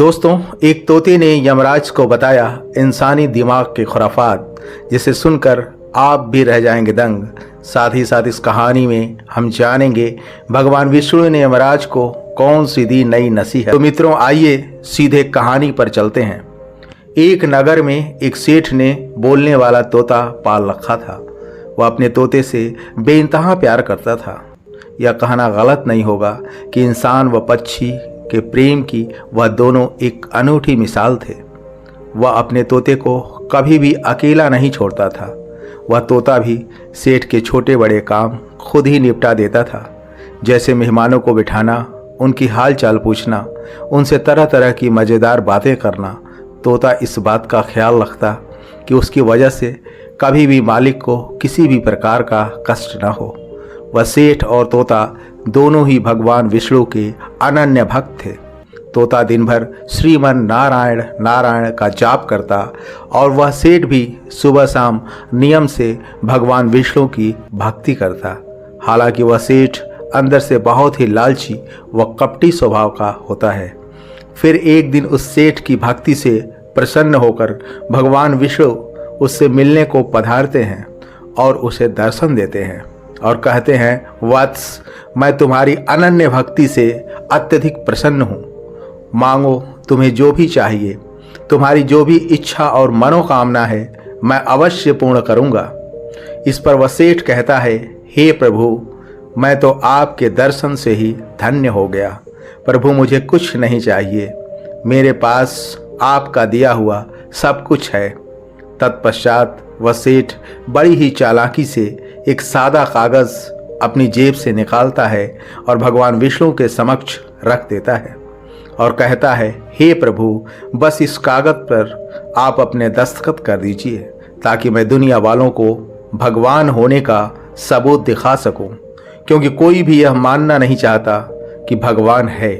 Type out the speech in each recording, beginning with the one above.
दोस्तों, एक तोते ने यमराज को बताया इंसानी दिमाग के खुराफात, जिसे सुनकर आप भी रह जाएंगे दंग। साथ ही साथ इस कहानी में हम जानेंगे भगवान विष्णु ने यमराज को कौन सी दी नई नसीहत। तो मित्रों, आइए सीधे कहानी पर चलते हैं। एक नगर में एक सेठ ने बोलने वाला तोता पाल रखा था। वह अपने तोते से बेइंतहा प्यार करता था। यह कहना गलत नहीं होगा कि इंसान व पक्षी के प्रेम की वह दोनों एक अनूठी मिसाल थे। वह अपने तोते को कभी भी अकेला नहीं छोड़ता था। वह तोता भी सेठ के छोटे बड़े काम खुद ही निपटा देता था, जैसे मेहमानों को बिठाना, उनकी हाल चाल पूछना, उनसे तरह तरह की मज़ेदार बातें करना। तोता इस बात का ख्याल रखता कि उसकी वजह से कभी भी मालिक को किसी भी प्रकार का कष्ट न हो। वह सेठ और तोता दोनों ही भगवान विष्णु के अनन्य भक्त थे। तोता दिन भर श्रीमन नारायण नारायण का जाप करता और वह सेठ भी सुबह शाम नियम से भगवान विष्णु की भक्ति करता। हालांकि वह सेठ अंदर से बहुत ही लालची व कपटी स्वभाव का होता है। फिर एक दिन उस सेठ की भक्ति से प्रसन्न होकर भगवान विष्णु उससे मिलने को पधारते हैं और उसे दर्शन देते हैं और कहते हैं, वत्स, मैं तुम्हारी अनन्य भक्ति से अत्यधिक प्रसन्न हूँ। मांगो, तुम्हें जो भी चाहिए, तुम्हारी जो भी इच्छा और मनोकामना है, मैं अवश्य पूर्ण करूँगा। इस पर वह सेठ कहता है, हे प्रभु, मैं तो आपके दर्शन से ही धन्य हो गया। प्रभु, मुझे कुछ नहीं चाहिए, मेरे पास आपका दिया हुआ सब कुछ है। तत्पश्चात वह सेठ बड़ी ही चालाकी से एक सादा कागज़ अपनी जेब से निकालता है और भगवान विष्णु के समक्ष रख देता है और कहता है, हे प्रभु, बस इस कागज़ पर आप अपने दस्तखत कर दीजिए ताकि मैं दुनिया वालों को भगवान होने का सबूत दिखा सकूं, क्योंकि कोई भी यह मानना नहीं चाहता कि भगवान है।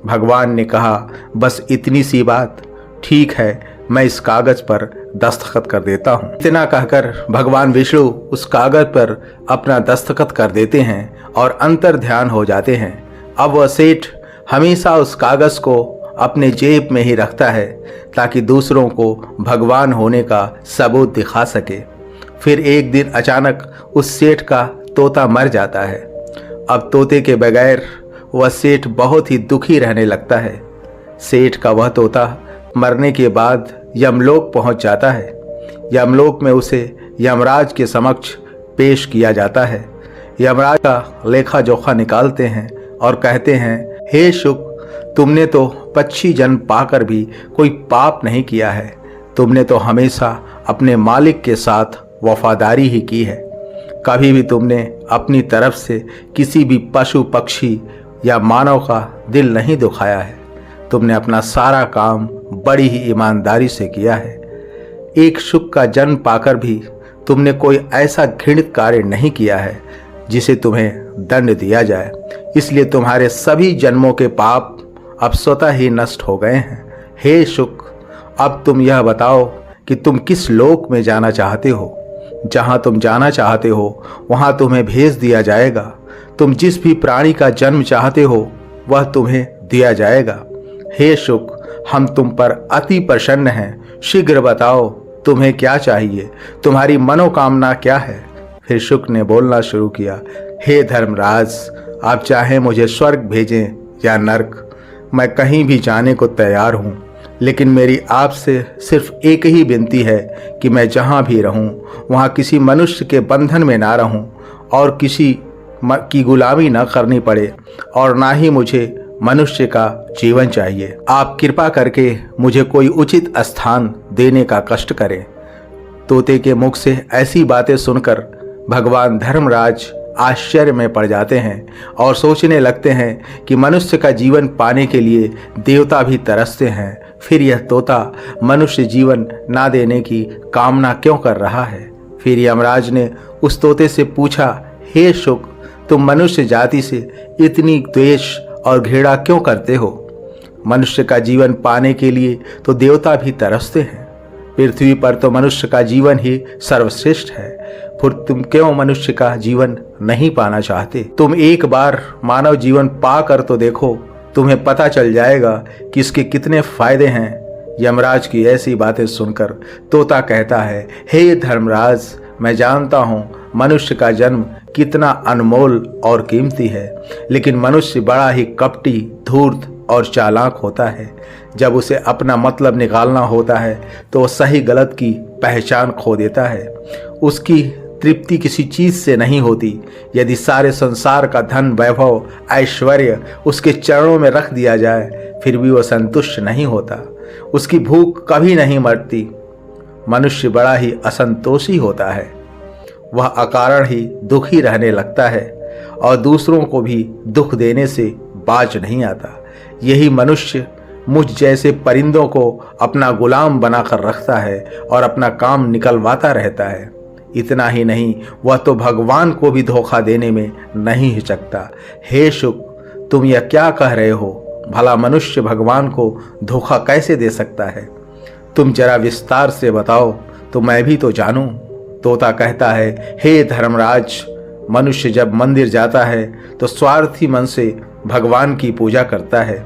भगवान ने कहा, बस इतनी सी बात, ठीक है, मैं इस कागज़ पर दस्तखत कर देता हूँ। इतना कहकर भगवान विष्णु उस कागज़ पर अपना दस्तखत कर देते हैं और अंतर ध्यान हो जाते हैं। अब वह सेठ हमेशा उस कागज़ को अपने जेब में ही रखता है ताकि दूसरों को भगवान होने का सबूत दिखा सके। फिर एक दिन अचानक उस सेठ का तोता मर जाता है। अब तोते के बगैर वह सेठ बहुत ही दुखी रहने लगता है। सेठ का वह तोता मरने के बाद यमलोक पहुंच जाता है। यमलोक में उसे यमराज के समक्ष पेश किया जाता है। यमराज का लेखा जोखा निकालते हैं और कहते हैं, हे शुक, तुमने तो पक्षी जन्म पाकर भी कोई पाप नहीं किया है। तुमने तो हमेशा अपने मालिक के साथ वफादारी ही की है। कभी भी तुमने अपनी तरफ से किसी भी पशु पक्षी या मानव का दिल नहीं दुखाया है। तुमने अपना सारा काम बड़ी ही ईमानदारी से किया है। एक शुक का जन्म पाकर भी तुमने कोई ऐसा घृणित कार्य नहीं किया है जिसे तुम्हें दंड दिया जाए। इसलिए तुम्हारे सभी जन्मों के पाप अब स्वतः ही नष्ट हो गए हैं। हे शुक, अब तुम यह बताओ कि तुम किस लोक में जाना चाहते हो। जहाँ तुम जाना चाहते हो वहाँ तुम्हें भेज दिया जाएगा। तुम जिस भी प्राणी का जन्म चाहते हो वह तुम्हें दिया जाएगा। हे शुक, हम तुम पर अति प्रसन्न हैं। शीघ्र बताओ तुम्हें क्या चाहिए, तुम्हारी मनोकामना क्या है। फिर शुक ने बोलना शुरू किया, हे धर्मराज, आप चाहें मुझे स्वर्ग भेजें या नर्क, मैं कहीं भी जाने को तैयार हूँ। लेकिन मेरी आपसे सिर्फ एक ही विनती है कि मैं जहाँ भी रहूँ वहाँ किसी मनुष्य के बंधन में ना रहूँ और किसी की गुलामी न करनी पड़े, और ना ही मुझे मनुष्य का जीवन चाहिए। आप कृपा करके मुझे कोई उचित स्थान देने का कष्ट करें। तोते के मुख से ऐसी बातें सुनकर भगवान धर्मराज आश्चर्य में पड़ जाते हैं और सोचने लगते हैं कि मनुष्य का जीवन पाने के लिए देवता भी तरसते हैं। फिर यह तोता मनुष्य जीवन ना देने की कामना क्यों कर रहा है। फिर यमराज ने उस तोते से पूछा, हे शुक, तुम मनुष्य जाति से इतनी द्वेष और घृणा क्यों करते हो। मनुष्य का जीवन पाने के लिए तो देवता भी तरसते हैं। पृथ्वी पर तो मनुष्य का जीवन ही सर्वश्रेष्ठ है। फिर तुम क्यों मनुष्य का जीवन नहीं पाना चाहते। तुम एक बार मानव जीवन पा कर तो देखो, तुम्हें पता चल जाएगा कि इसके कितने फायदे हैं। यमराज की ऐसी बातें सुनकर तोता कहता है, हे धर्मराज, मैं जानता हूँ मनुष्य का जन्म कितना अनमोल और कीमती है, लेकिन मनुष्य बड़ा ही कपटी, धूर्त और चालाक होता है। जब उसे अपना मतलब निकालना होता है तो वो सही गलत की पहचान खो देता है। उसकी तृप्ति किसी चीज़ से नहीं होती। यदि सारे संसार का धन, वैभव, ऐश्वर्य उसके चरणों में रख दिया जाए फिर भी वो संतुष्ट नहीं होता। उसकी भूख कभी नहीं मरती। मनुष्य बड़ा ही असंतोषी होता है। वह अकारण ही दुखी रहने लगता है और दूसरों को भी दुख देने से बाज नहीं आता। यही मनुष्य मुझ जैसे परिंदों को अपना गुलाम बनाकर रखता है और अपना काम निकलवाता रहता है। इतना ही नहीं, वह तो भगवान को भी धोखा देने में नहीं हिचकता। हे शुक, तुम यह क्या कह रहे हो? भला मनुष्य भगवान को धोखा कैसे दे सकता है? तुम जरा विस्तार से बताओ तो मैं भी तो जानूं। तोता कहता है, हे धर्मराज, मनुष्य जब मंदिर जाता है तो स्वार्थी मन से भगवान की पूजा करता है।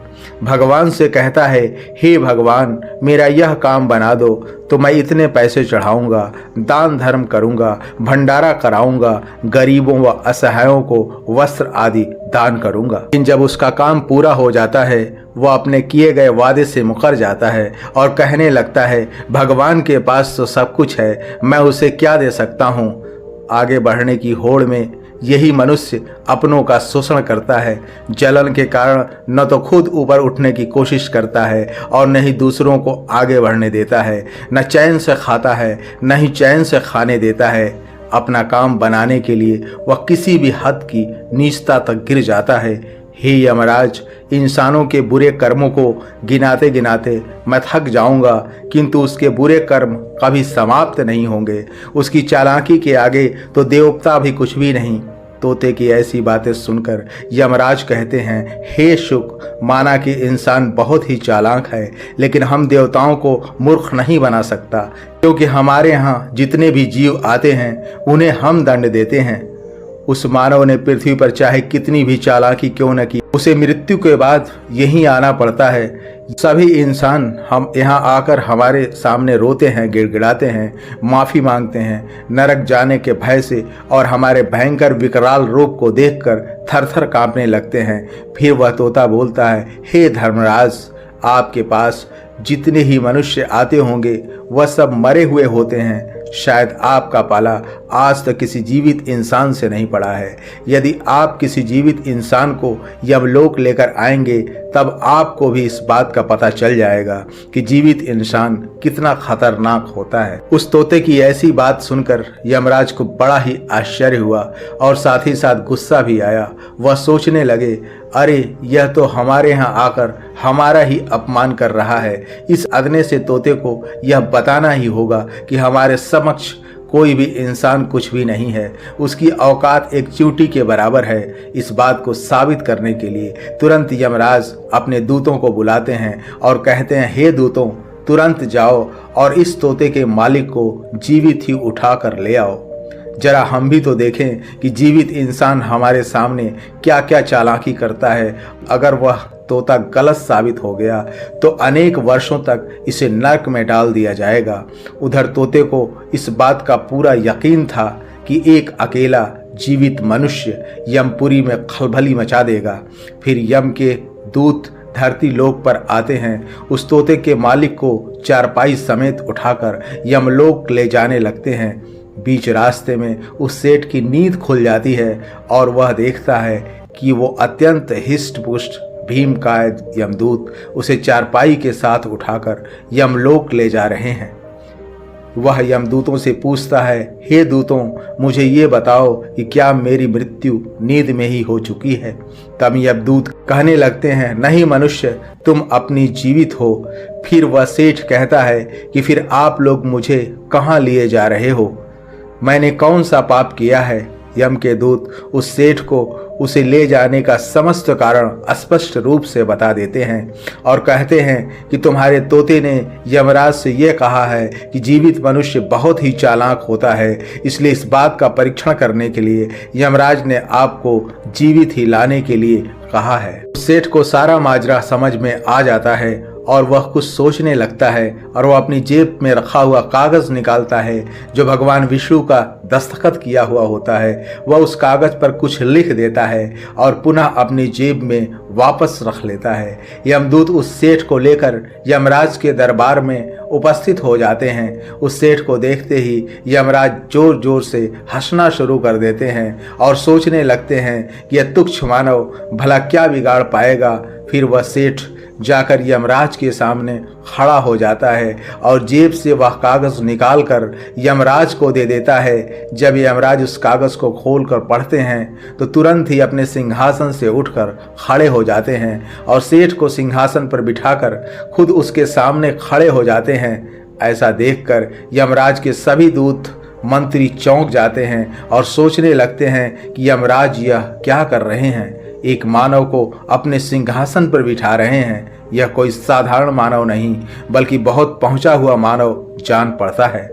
भगवान से कहता है, हे भगवान, मेरा यह काम बना दो तो मैं इतने पैसे चढ़ाऊंगा, दान धर्म करूंगा, भंडारा कराऊंगा, गरीबों व असहायों को वस्त्र आदि दान करूंगा। लेकिन जब उसका काम पूरा हो जाता है वह अपने किए गए वादे से मुकर जाता है और कहने लगता है, भगवान के पास तो सब कुछ है, मैं उसे क्या दे सकता हूँ। आगे बढ़ने की होड़ में यही मनुष्य अपनों का शोषण करता है। जलन के कारण न तो खुद ऊपर उठने की कोशिश करता है और न ही दूसरों को आगे बढ़ने देता है। न चैन से खाता है न ही चैन से खाने देता है। अपना काम बनाने के लिए वह किसी भी हद की नीचता तक गिर जाता है। हे यमराज, इंसानों के बुरे कर्मों को गिनाते गिनाते मैं थक जाऊंगा, किंतु उसके बुरे कर्म कभी समाप्त नहीं होंगे। उसकी चालाकी के आगे तो देवता भी कुछ भी नहीं। तोते की ऐसी बातें सुनकर यमराज कहते हैं, हे शुक, माना कि इंसान बहुत ही चालाक है, लेकिन हम देवताओं को मूर्ख नहीं बना सकता, क्योंकि हमारे यहाँ जितने भी जीव आते हैं उन्हें हम दंड देते हैं। उस मानव ने पृथ्वी पर चाहे कितनी भी चालाकी क्यों न की, उसे मृत्यु के बाद यहीं आना पड़ता है। सभी इंसान हम यहाँ आकर हमारे सामने रोते हैं, गिड़गिड़ाते हैं, माफ़ी मांगते हैं, नरक जाने के भय से और हमारे भयंकर विकराल रूप को देखकर थरथर कांपने लगते हैं। फिर वह तोता बोलता है, हे धर्मराज, आपके पास जितने ही मनुष्य आते होंगे वह सब मरे हुए होते हैं। शायद आपका पाला आज तक किसी जीवित इंसान से नहीं पड़ा है। यदि आप किसी जीवित इंसान को यमलोक लेकर आएंगे तब आपको भी इस बात का पता चल जाएगा कि जीवित इंसान कितना खतरनाक होता है। उस तोते की ऐसी बात सुनकर यमराज को बड़ा ही आश्चर्य हुआ और साथ ही साथ गुस्सा भी आया। वह सोचने लगे, अरे यह तो हमारे यहाँ आकर हमारा ही अपमान कर रहा है। इस अदने से तोते को यह बताना ही होगा कि हमारे समक्ष कोई भी इंसान कुछ भी नहीं है, उसकी औकात एक चींटी के बराबर है। इस बात को साबित करने के लिए तुरंत यमराज अपने दूतों को बुलाते हैं और कहते हैं, हे दूतों, तुरंत जाओ और इस तोते के मालिक को जीवित ही उठा कर ले आओ। जरा हम भी तो देखें कि जीवित इंसान हमारे सामने क्या क्या चालाकी करता है। अगर वह तोता गलत साबित हो गया तो अनेक वर्षों तक इसे नरक में डाल दिया जाएगा। उधर तोते को इस बात का पूरा यकीन था कि एक अकेला जीवित मनुष्य यमपुरी में खलबली मचा देगा। फिर यम के दूत धरती लोक पर आते हैं। उस तोते के मालिक को चारपाई समेत उठाकर यमलोक ले जाने लगते हैं। बीच रास्ते में उस सेठ की नींद खुल जाती है और वह देखता है कि वो अत्यंत हिष्ट पुष्ट भीमकाय यमदूत उसे चारपाई के साथ उठाकर यमलोक ले जा रहे हैं। वह यमदूतों से पूछता है, हे दूतों, मुझे ये बताओ कि क्या मेरी मृत्यु नींद में ही हो चुकी है? तब यमदूत कहने लगते हैं, नहीं मनुष्य, तुम अपनी जीवित हो। फिर वह सेठ कहता है कि फिर आप लोग मुझे कहाँ लिए जा रहे हो? मैंने कौन सा पाप किया है? यम के दूत उस सेठ को उसे ले जाने का समस्त कारण स्पष्ट रूप से बता देते हैं और कहते हैं कि तुम्हारे तोते ने यमराज से यह कहा है कि जीवित मनुष्य बहुत ही चालाक होता है, इसलिए इस बात का परीक्षण करने के लिए यमराज ने आपको जीवित ही लाने के लिए कहा है। सेठ को सारा माजरा समझ में आ जाता है और वह कुछ सोचने लगता है और वह अपनी जेब में रखा हुआ कागज निकालता है जो भगवान विष्णु का दस्तखत किया हुआ होता है। वह उस कागज पर कुछ लिख देता है और पुनः अपनी जेब में वापस रख लेता है। यमदूत उस सेठ को लेकर यमराज के दरबार में उपस्थित हो जाते हैं। उस सेठ को देखते ही यमराज जोर जोर से हंसना शुरू कर देते हैं और सोचने लगते हैं कि यह तुच्छ मानव भला क्या बिगाड़ पाएगा। फिर वह सेठ जाकर यमराज के सामने खड़ा हो जाता है और जेब से वह कागज निकालकर यमराज को दे देता है। जब यमराज उस कागज को खोलकर पढ़ते हैं तो तुरंत ही अपने सिंहासन से उठकर खड़े हो जाते हैं और सेठ को सिंहासन पर बिठाकर खुद उसके सामने खड़े हो जाते हैं। ऐसा देखकर यमराज के सभी दूत मंत्री चौंक जाते हैं और सोचने लगते हैं कि यमराज यह क्या कर रहे हैं। एक मानव को अपने सिंहासन पर बिठा रहे हैं। यह कोई साधारण मानव नहीं बल्कि बहुत पहुंचा हुआ मानव जान पड़ता है।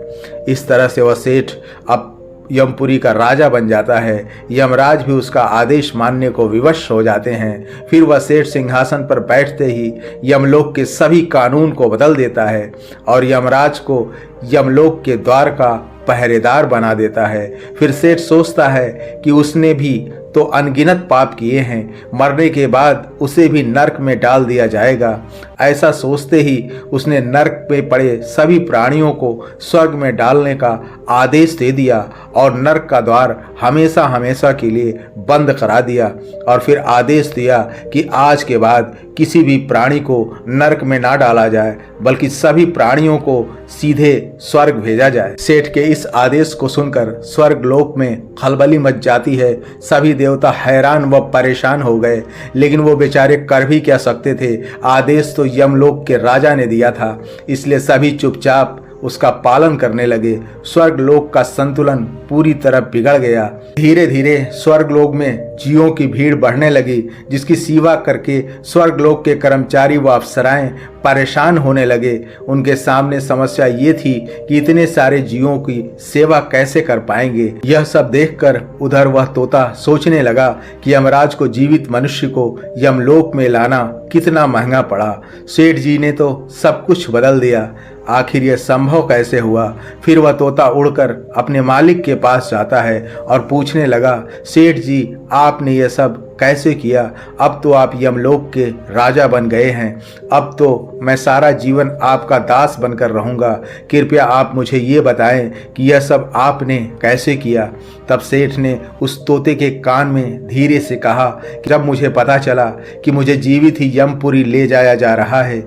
इस तरह से वह सेठ अब यमपुरी का राजा बन जाता है। यमराज भी उसका आदेश मानने को विवश हो जाते हैं। फिर वह सेठ सिंहासन पर बैठते ही यमलोक के सभी कानून को बदल देता है और यमराज को यमलोक के द्वार का पहरेदार बना देता है। फिर सेठ सोचता है कि उसने भी तो अनगिनत पाप किए हैं, मरने के बाद उसे भी नरक में डाल दिया जाएगा। ऐसा सोचते ही उसने नरक में पड़े सभी प्राणियों को स्वर्ग में डालने का आदेश दे दिया और नरक का द्वार हमेशा हमेशा के लिए बंद करा दिया और फिर आदेश दिया कि आज के बाद किसी भी प्राणी को नरक में ना डाला जाए बल्कि सभी प्राणियों को सीधे स्वर्ग भेजा जाए। सेठ के इस आदेश को सुनकर स्वर्ग लोक में खलबली मच जाती है। सभी देवता हैरान व परेशान हो गए, लेकिन वो बेचारे कर भी क्या सकते थे। आदेश तो यमलोक के राजा ने दिया था, इसलिए सभी चुपचाप उसका पालन करने लगे। स्वर्ग लोक का संतुलन पूरी तरह बिगड़ गया। धीरे धीरे स्वर्ग लोक में जीवों की भीड़ बढ़ने लगी, जिसकी सेवा करके स्वर्ग लोक के कर्मचारी व अफसराएं परेशान होने लगे। उनके सामने समस्या ये थी कि इतने सारे जीवों की सेवा कैसे कर पाएंगे। यह सब देखकर उधर वह तोता सोचने लगा कि यमराज को जीवित मनुष्य को यमलोक में लाना कितना महंगा पड़ा। सेठ जी ने तो सब कुछ बदल दिया, आखिर यह संभव कैसे हुआ। फिर वह तोता उड़कर अपने मालिक के पास जाता है और पूछने लगा, सेठ जी आपने यह सब कैसे किया? अब तो आप यमलोक के राजा बन गए हैं, अब तो मैं सारा जीवन आपका दास बनकर रहूंगा। कृपया आप मुझे ये बताएं कि यह सब आपने कैसे किया। तब सेठ ने उस तोते के कान में धीरे से कहा कि जब मुझे पता चला कि मुझे जीवित ही यमपुरी ले जाया जा रहा है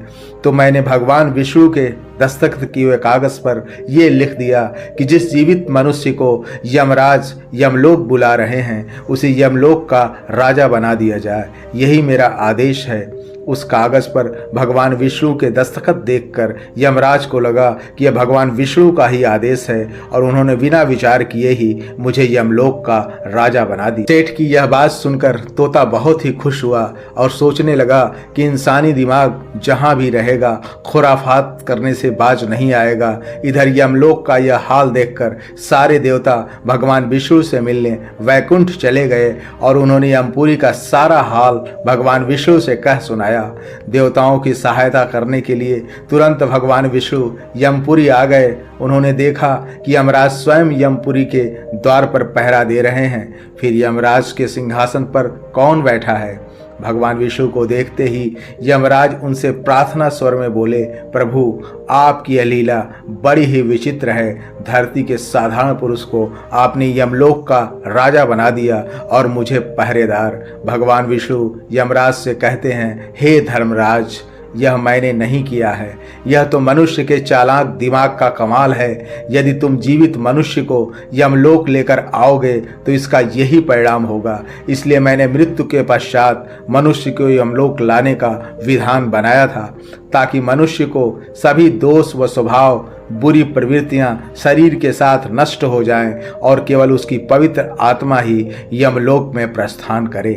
तो मैंने भगवान विष्णु के दस्तखत किए हुए कागज पर यह लिख दिया कि जिस जीवित मनुष्य को यमराज यमलोक बुला रहे हैं उसे यमलोक का राजा बना दिया जाए। यही मेरा आदेश है। उस कागज पर भगवान विष्णु के दस्तखत देखकर यमराज को लगा कि यह भगवान विष्णु का ही आदेश है और उन्होंने बिना विचार किए ही मुझे यमलोक का राजा बना दिया। सेठ की यह बात सुनकर तोता बहुत ही खुश हुआ और सोचने लगा कि इंसानी दिमाग जहाँ भी रहेगा खुराफात करने से बाज नहीं आएगा। इधर यमलोक का यह हाल देखकर सारे देवता भगवान विष्णु से मिलने वैकुंठ चले गए और उन्होंने यमपुरी का सारा हाल भगवान विष्णु से कह सुनाया। देवताओं की सहायता करने के लिए तुरंत भगवान विष्णु यमपुरी आ गए। उन्होंने देखा कि यमराज स्वयं यमपुरी के द्वार पर पहरा दे रहे हैं। फिर यमराज के सिंहासन पर कौन बैठा है? भगवान विष्णु को देखते ही यमराज उनसे प्रार्थना स्वर में बोले, प्रभु आपकी यह लीला बड़ी ही विचित्र है। धरती के साधारण पुरुष को आपने यमलोक का राजा बना दिया और मुझे पहरेदार। भगवान विष्णु यमराज से कहते हैं, हे धर्मराज, यह मैंने नहीं किया है, यह तो मनुष्य के चालाक दिमाग का कमाल है। यदि तुम जीवित मनुष्य को यमलोक लेकर आओगे तो इसका यही परिणाम होगा। इसलिए मैंने मृत्यु के पश्चात मनुष्य को यमलोक लाने का विधान बनाया था, ताकि मनुष्य को सभी दोष व स्वभाव बुरी प्रवृत्तियां शरीर के साथ नष्ट हो जाएं और केवल उसकी पवित्र आत्मा ही यमलोक में प्रस्थान करे।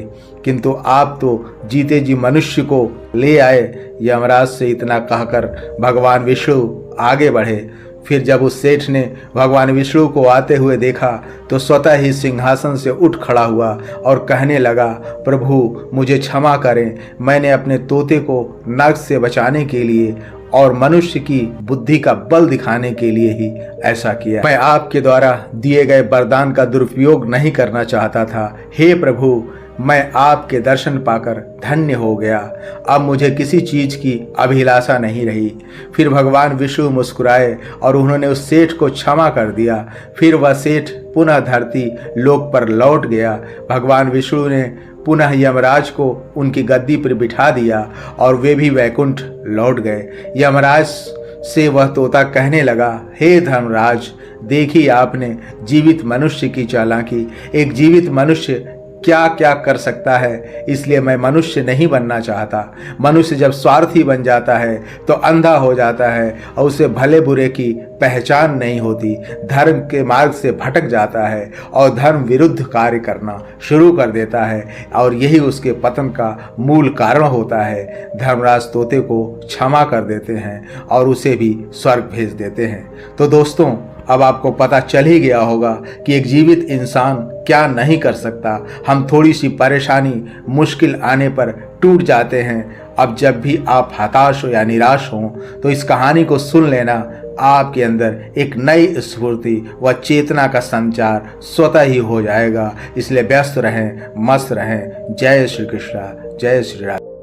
किंतु आप तो जीते जी मनुष्य को ले आए। यमराज से इतना कहकर भगवान विष्णु आगे बढ़े। फिर जब उस सेठ ने भगवान विष्णु को आते हुए देखा तो स्वतः ही सिंहासन से उठ खड़ा हुआ और कहने लगा, प्रभु मुझे क्षमा करें, मैंने अपने तोते को नर्क से बचाने के लिए और मनुष्य की बुद्धि का बल दिखाने के लिए ही ऐसा किया। मैं आपके द्वारा दिए गए वरदान का दुरुपयोग नहीं करना चाहता था। हे प्रभु, मैं आपके दर्शन पाकर धन्य हो गया। अब मुझे किसी चीज की अभिलाषा नहीं रही। फिर भगवान विष्णु मुस्कुराए और उन्होंने उस सेठ को क्षमा कर दिया। फिर वह सेठ पुनः धरती लोक पर लौट गया। भगवान विष्णु ने पुनः यमराज को उनकी गद्दी पर बिठा दिया और वे भी वैकुंठ लौट गए। यमराज से वह तोता कहने लगा, हे धर्मराज, देखिए आपने जीवित मनुष्य की चालाकी। एक जीवित मनुष्य क्या क्या कर सकता है, इसलिए मैं मनुष्य नहीं बनना चाहता। मनुष्य जब स्वार्थी बन जाता है तो अंधा हो जाता है और उसे भले बुरे की पहचान नहीं होती, धर्म के मार्ग से भटक जाता है और धर्म विरुद्ध कार्य करना शुरू कर देता है और यही उसके पतन का मूल कारण होता है। धर्मराज तोते को क्षमा कर देते हैं और उसे भी स्वर्ग भेज देते हैं। तो दोस्तों, अब आपको पता चल ही गया होगा कि एक जीवित इंसान क्या नहीं कर सकता। हम थोड़ी सी परेशानी, मुश्किल आने पर टूट जाते हैं। अब जब भी आप हताश हो या निराश हो तो इस कहानी को सुन लेना, आपके अंदर एक नई स्फूर्ति व चेतना का संचार स्वतः ही हो जाएगा। इसलिए व्यस्त रहें, मस्त रहें। जय श्री कृष्ण, जय श्री राम।